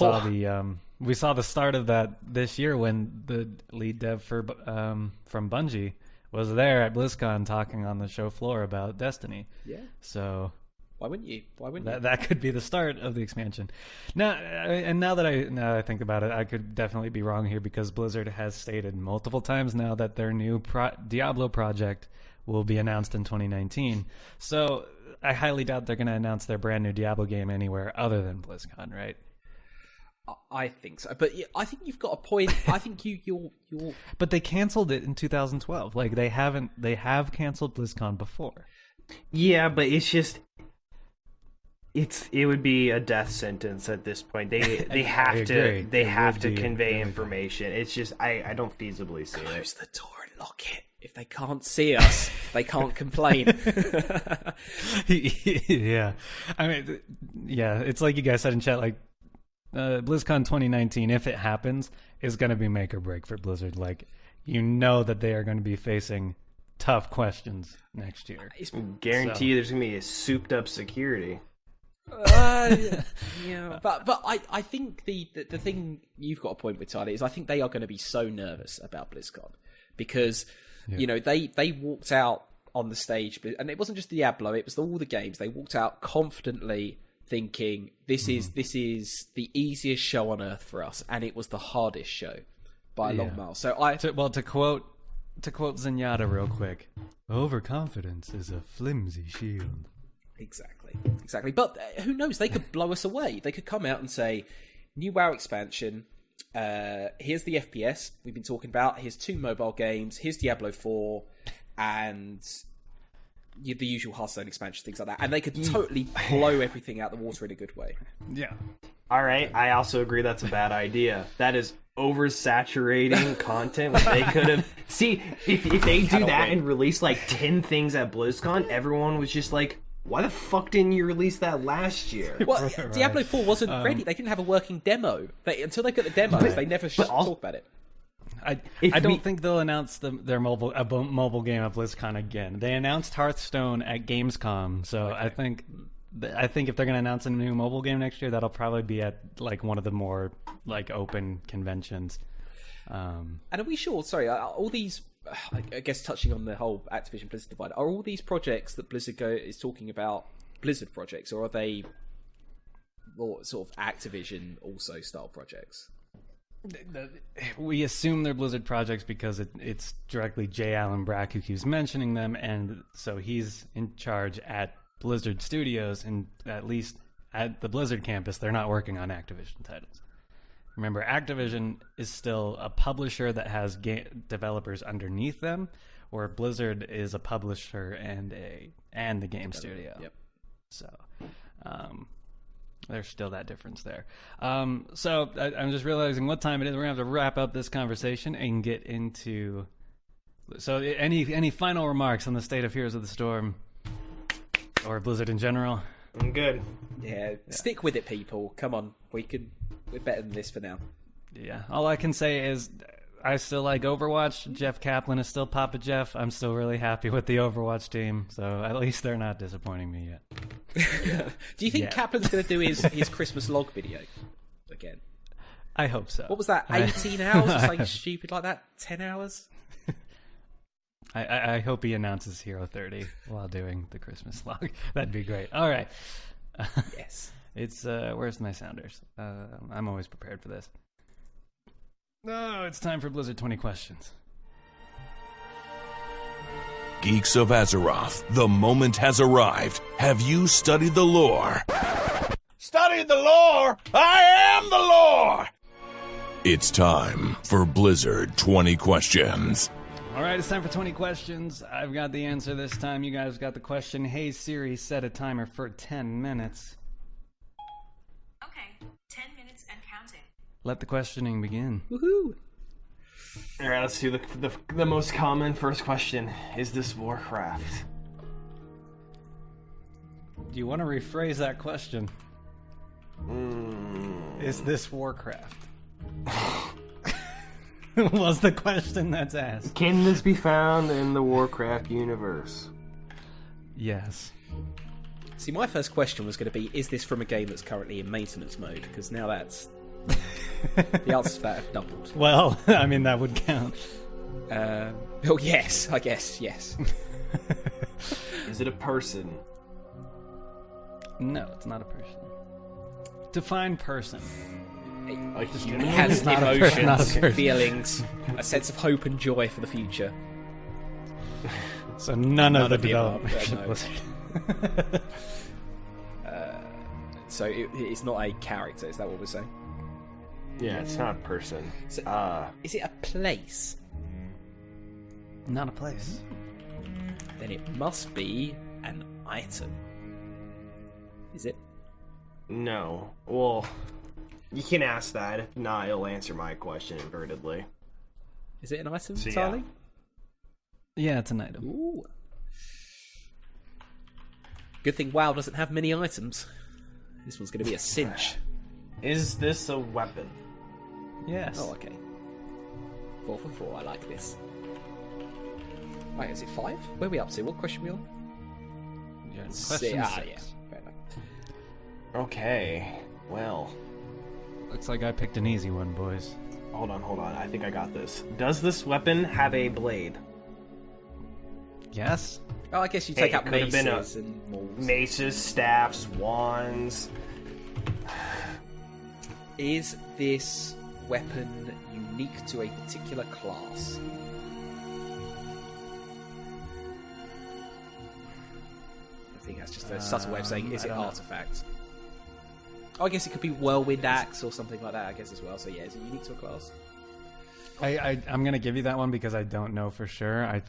start of that this year when the lead dev from Bungie was there at BlizzCon talking on the show floor about Destiny. Yeah. So why wouldn't you? That could be the start of the expansion. Now that I think about it, I could definitely be wrong here because Blizzard has stated multiple times now that their new Diablo project will be announced in 2019. So I highly doubt they're going to announce their brand new Diablo game anywhere other than BlizzCon, right? I think so, but I think you've got a point. I think you're. But they canceled it in 2012. Like they have canceled BlizzCon before. Yeah, but it's just. it would be a death sentence at this point. They have to convey information. It's just I don't feasibly see Close it. the door and lock it. If they can't see us, they can't complain. Yeah, I mean, yeah, it's like you guys said in chat, like BlizzCon 2019, if it happens, is going to be make or break for Blizzard. Like, you know that they are going to be facing tough questions next year. Guarantee there's going to be a souped up security. Yeah, but I think the thing you've got a point with, Tyler, is I think they are going to be so nervous about BlizzCon because you know they walked out on the stage, and it wasn't just Diablo, it was all the games. They walked out confidently thinking this is the easiest show on earth for us, and it was the hardest show by a long mile. So to quote Zenyatta real quick, overconfidence is a flimsy shield. Exactly. But who knows? They could blow us away. They could come out and say, new WoW expansion, here's the FPS we've been talking about, here's 2 mobile games, here's Diablo 4, and the usual Hearthstone expansion, things like that. And they could totally blow everything out the water in a good way. Yeah. All right, I also agree that's a bad idea. That is oversaturating content. They could have... See, if they do that and release like 10 things at BlizzCon, everyone was just like, why the fuck didn't you release that last year? Well, right. Diablo 4 wasn't ready. They didn't have a working demo. Until they got the demos, they never talk about it. I don't think they'll announce their mobile game at BlizzCon again. They announced Hearthstone at Gamescom, so okay. I think if they're going to announce a new mobile game next year, that'll probably be at like one of the more like open conventions. And are we sure? Sorry, all these. I guess touching on the whole Activision Blizzard divide, are all these projects that Blizzard is talking about Blizzard projects, or are they more sort of Activision also style projects? We assume they're Blizzard projects because it's directly J. Allen Brack who keeps mentioning them, and so he's in charge at Blizzard Studios, and at least at the Blizzard campus, they're not working on Activision titles. Remember, Activision is still a publisher that has developers underneath them, where Blizzard is a publisher and the game studio. Yep. So there's still that difference there. So I'm just realizing what time it is. We're going to have to wrap up this conversation and get into... So any final remarks on the state of Heroes of the Storm or Blizzard in general? I'm good. Yeah, stick with it, people. Come on, we're better than this for now. Yeah, all I can say is I still like Overwatch. Jeff Kaplan is still Papa Jeff. I'm still really happy with the Overwatch team, so at least they're not disappointing me yet. Do you think Kaplan's going to do his Christmas log video again? I hope so. What was that, 18 hours or something stupid like that? 10 hours? I hope he announces Hero 30 while doing the Christmas log. That'd be great. All right. Yes. It's where's my sounders? I'm always prepared for this. No, it's time for Blizzard 20 questions. Geeks of Azeroth, the moment has arrived. Have you studied the lore? Studied the lore? I am the lore! It's time for Blizzard 20 questions. All right, it's time for 20 questions. I've got the answer this time. You guys got the question. Hey, Siri, set a timer for 10 minutes. Okay, 10 minutes and counting. Let the questioning begin. Woohoo! All right, let's do the most common first question. Is this Warcraft? Do you want to rephrase that question? Is this Warcraft? Was the question that's asked. Can this be found in the Warcraft universe? Yes. See, my first question was going to be, is this from a game that's currently in maintenance mode? Because now that's... the answers to that have doubled. Well, I mean, that would count. Oh, yes, I guess, yes. Is it a person? No, it's not a person. Define person. A human? It has Not a emotions, not a person. feelings, a sense of hope and joy for the future. So none of the above, development. So it's not a character, is that what we're saying? Yeah, it's not a person. So, is it a place? Not a place. Then it must be an item. Is it? No. Well, you can ask that. If not, it'll answer my question invertedly. Is it an item, So, yeah. Charlie? Yeah, it's an item. Ooh. Good thing WoW doesn't have many items. This one's going to be a cinch. Is this a weapon? Yes. Oh, okay. 4 for 4, I like this. Right, is it 5? Where are we up to? What question are we on? Yeah, Six. question Yeah, 6. fair enough. Okay. Well, Looks like I picked an easy one, boys. hold on. I think I got this. Does this weapon have a blade? Yes. Oh, I guess you Hey, take it out could have been a- maces and mauls. Maces, staffs, wands. Is this weapon unique to a particular class? I think that's just a subtle way of saying, is I it don't know. artifact? Oh, I guess it could be Whirlwind Axe or something like that, I guess, as well. So yeah, is it unique to a class? I'm gonna give you that one because I don't know for sure. I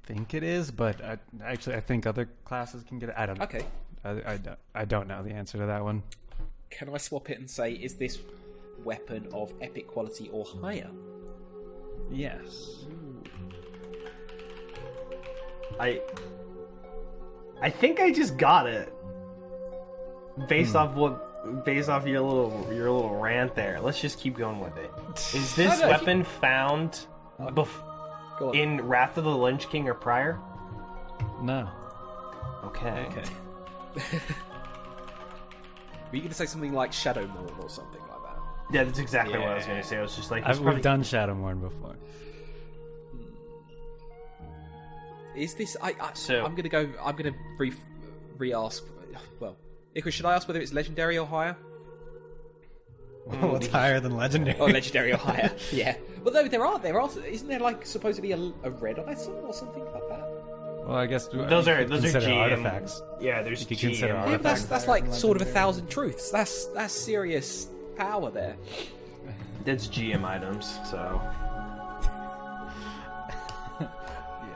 think it is, but I think other classes can get it. I don't know. Okay. I don't know the answer to that one. Can I swap it and say, is this weapon of epic quality or higher? Yes. I think I just got it. Based off your little rant there. Let's just keep going with it. Is this No, weapon found Go on. in Wrath of the Lynch King or prior? No. Okay. Okay. Were you going to say something like Shadow Maul or something like that? Yeah, that's exactly what I was gonna say. I was just like, We've done Shadowmourne before. Is this? So- I'm going to re-ask. Well, Icarus, should I ask whether it's legendary or higher? What's higher than legendary? Or legendary or higher? Yeah. Well, though there are. Isn't there like supposed to be a red item or something like that? Well, I guess Those you are could consider GM artifacts. Yeah, there's You could consider GM. Yeah, but artifacts. that's like sort of 1,000 truths. That's serious power there. That's GM items. So Yeah,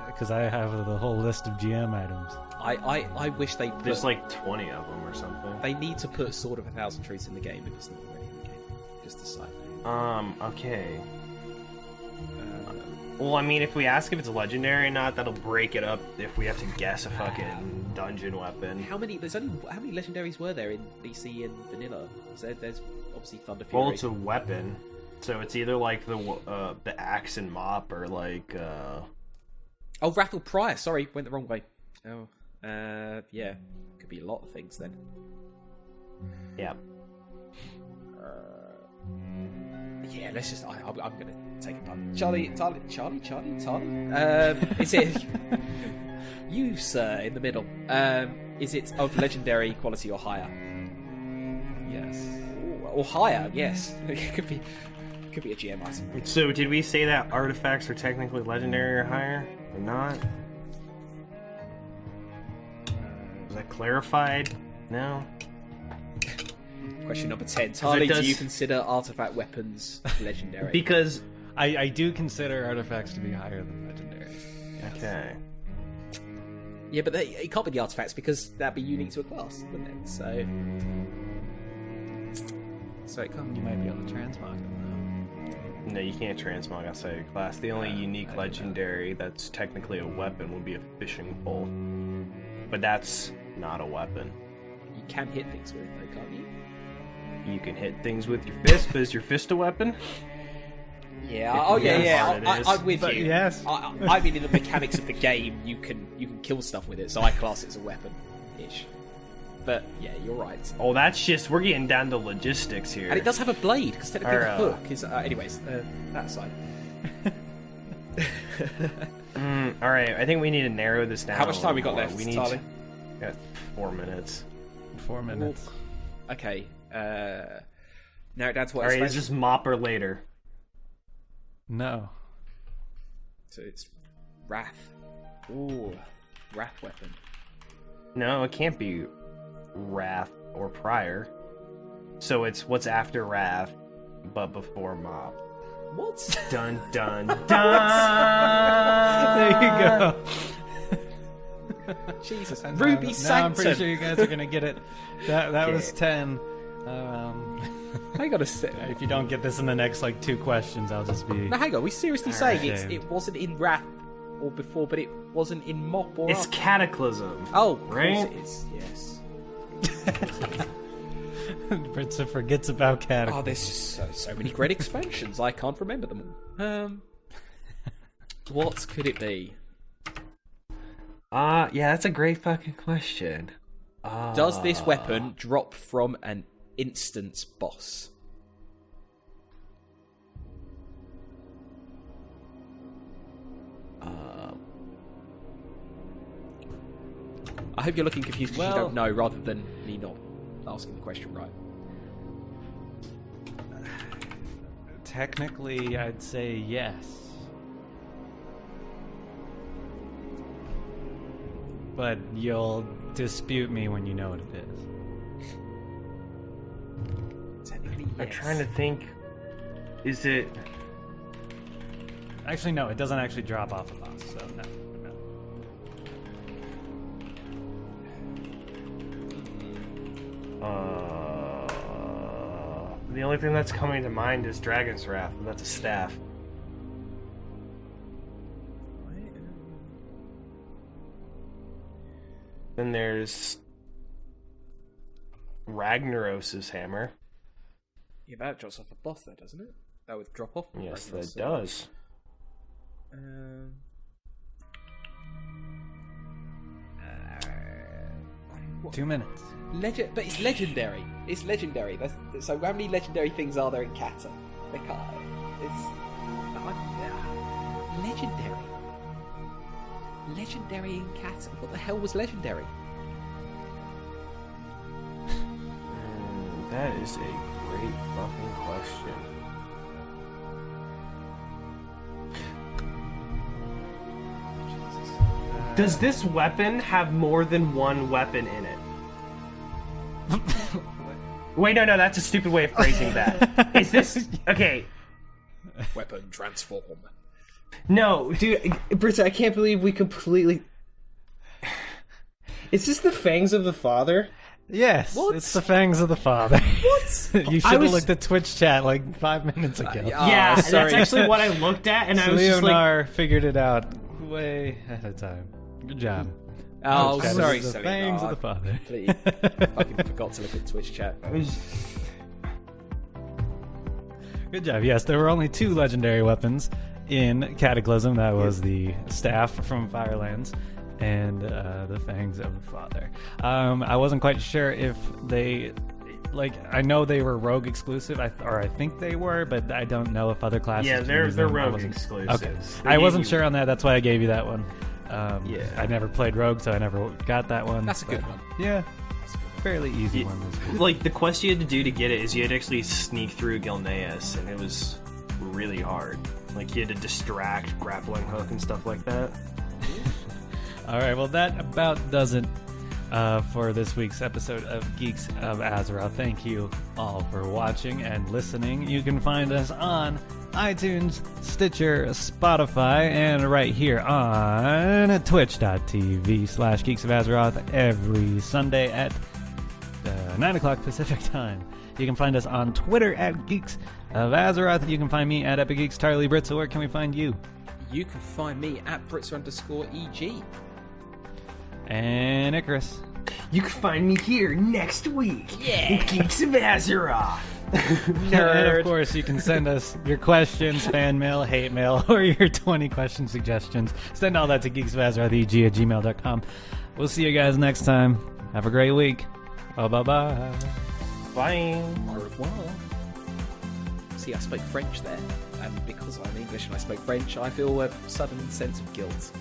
because I have the whole list of GM items. I wish they put, there's like 20 of them or something. they need to put sort of 1,000 truths in the game if it's not already in the game. Just a side note. Okay. Well, I mean, if we ask if it's legendary or not, that'll break it up if we have to guess a fucking dungeon weapon. How many legendaries were there in BC and Vanilla? There's obviously Thunder Fury. Well, it's a weapon, so it's either like the axe and mop or like Oh, Rathel Prior. Sorry, went the wrong way. Oh, yeah, could be a lot of things then. yeah. Yeah, let's just. I'm gonna take a punt. Charlie. Is it you, sir, in the middle? Is it of legendary quality or higher? Yes. Or higher? Yes. It could be a GM item. So did we say that artifacts are technically legendary or higher or not? Was that clarified? No. Question number 10. Charlie, does- do you consider artifact weapons legendary? Because I do consider artifacts to be higher than legendary. Yes. okay. Yeah, but it can't be the artifacts because that'd be unique to a class, wouldn't it? So it can't. You might be able to transmog them No, you can't transmog outside your class. The only unique legendary that's technically a weapon would be a fishing pole. But that's not a weapon. You can hit things with it, though, can't you? You can hit things with your fist, but is your fist a weapon? Yeah. If Oh, you yeah, know yeah. what it is. I'm with though. you. Yes. I mean, in the mechanics of the game, you can kill stuff with it, so I class it as a weapon-ish. But yeah, you're right. Oh, that's just, we're getting down to logistics here. And it does have a blade, because technically Or, the hook is. Anyways, that aside. Alright, I think we need to narrow this down. How much a time we little got more. left, We need Charlie? Got 4 minutes. 4 minutes. Okay. Narrow it down to what? Alright, it's is this mop or later? No. So it's Wrath. Ooh, Wrath weapon. No, it can't be Wrath or prior. So it's what's after Wrath, but before mop. What? Dun dun dun! There you go. Jesus. And Ruby now Sanctum. I'm pretty sure you guys are gonna get it. That was 10. Hang on a sec. If you don't get this in the next 2 questions, I'll just be. Now, hang on. We seriously saying Alright. it wasn't in Wrath or before, but it wasn't in Mop or It's after? Cataclysm. Oh, of right? course it is. Yes. Britza forgets about Cataclysm. Oh, there's just so many great expansions. I can't remember them all. What could it be? Yeah, that's a great fucking question. Does this weapon drop from an instance boss? I hope you're looking confused because you don't know, rather than me not asking the question right. Technically, I'd say yes. But you'll dispute me when you know what it is. Technically, yes. I'm trying to think. Is it? Actually, no, it doesn't actually drop off a boss, so no. The only thing that's coming to mind is Dragon's Wrath, and that's a staff. Then there's Ragnaros' hammer. Yeah, that drops off a boss, though, doesn't it? That would drop off. Yes, Ragnaros, that does. What? 2 minutes. But it's legendary. It's legendary. So how many legendary things are there in Kata? They can't. Legendary. Legendary in Kata. What the hell was legendary? That is a great fucking question. Does this weapon have more than one weapon in it? Wait, no, that's a stupid way of phrasing that. Is this... Okay. Weapon transform. No, dude, Britta, I can't believe we completely... Is this the Fangs of the Father? Yes, What? it's the Fangs of the Father. What? You should have looked at Twitch chat 5 minutes ago. Yeah, sorry. that's actually what I looked at, and I was just like... Leonard figured it out way ahead of time. Good job. Oh, Twitch chat, sorry, this is the Selena. Fangs of I the Father. completely fucking forgot to look at Twitch chat. Good job. Yes, there were only 2 legendary weapons in Cataclysm. That was the staff from Firelands and the Fangs of the Father. I wasn't quite sure if they... I know they were Rogue exclusive, or I think they were, but I don't know if other classes... Yeah, can they're use them. Rogue exclusives. Okay. They I wasn't gave sure on that. That's why I gave you that one. Yeah. I never played Rogue, so I never got that one. That's a good one. Yeah. Fairly easy one this week. The quest you had to do to get it is you had to actually sneak through Gilneas, and it was really hard. You had to distract grappling hook and stuff like that. All right, well, that about does it for this week's episode of Geeks of Azeroth. Thank you all for watching and listening. You can find us on iTunes, Stitcher, Spotify, and right here on twitch.tv/Geeks of Azeroth every Sunday at 9 o'clock Pacific time. You can find us on Twitter at Geeks of Azeroth. You can find me at Epic Geeks. Tarly Britza, where can we find you? You can find me at Britzer_EG. And Icarus. You can find me here next week. Yeah. Geeks of Azeroth. And of course, you can send us your questions, fan mail, hate mail, or your 20 question suggestions. Send all that to geeksofazerotheg@gmail.com. We'll see you guys next time. Have a great week. Bye-bye. Bye. Au revoir. See, I spoke French there, and because I'm English and I spoke French, I feel a sudden sense of guilt.